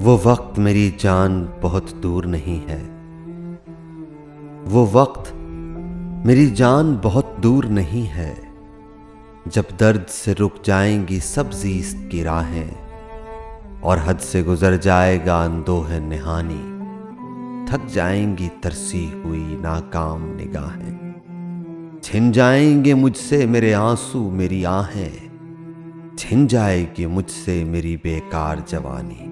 वो वक्त मेरी जान बहुत दूर नहीं है, वो वक्त मेरी जान बहुत दूर नहीं है, जब दर्द से रुक जाएंगी सब ज़ीस्त की राहें और हद से गुजर जाएगा अंदोह निहानी, थक जाएंगी तरसी हुई नाकाम निगाहें, छिन जाएंगे मुझसे मेरे आंसू मेरी आहें, छिन जाएगी मुझसे मेरी बेकार जवानी।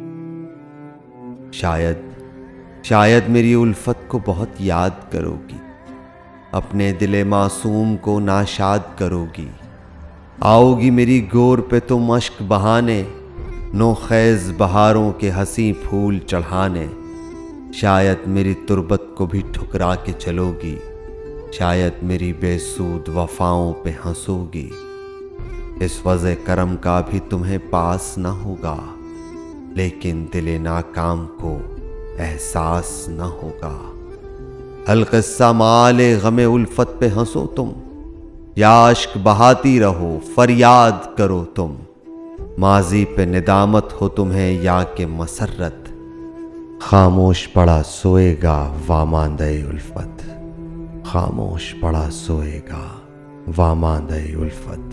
शायद मेरी उल्फत को बहुत याद करोगी, अपने दिले मासूम को नाशाद करोगी, आओगी मेरी गोर पे तुम अश्क बहाने, नौखेज़ बहारों के हंसी फूल चढ़ाने। शायद मेरी तुरबत को भी ठुकरा के चलोगी, शायद मेरी बेसूद वफाओं पे हंसोगी। इस वज़े करम का भी तुम्हें पास न होगा, लेकिन दिले नाकाम को एहसास न होगा। हल क़िस्सा माले गमे उल्फत पे हंसो तुम, या अश्क बहाती रहो फरियाद करो तुम। माजी पे निदामत हो तुम्हें या के मसरत, खामोश पड़ा सोएगा वामांदे उल्फत, खामोश पड़ा सोएगा वामांदे उल्फत।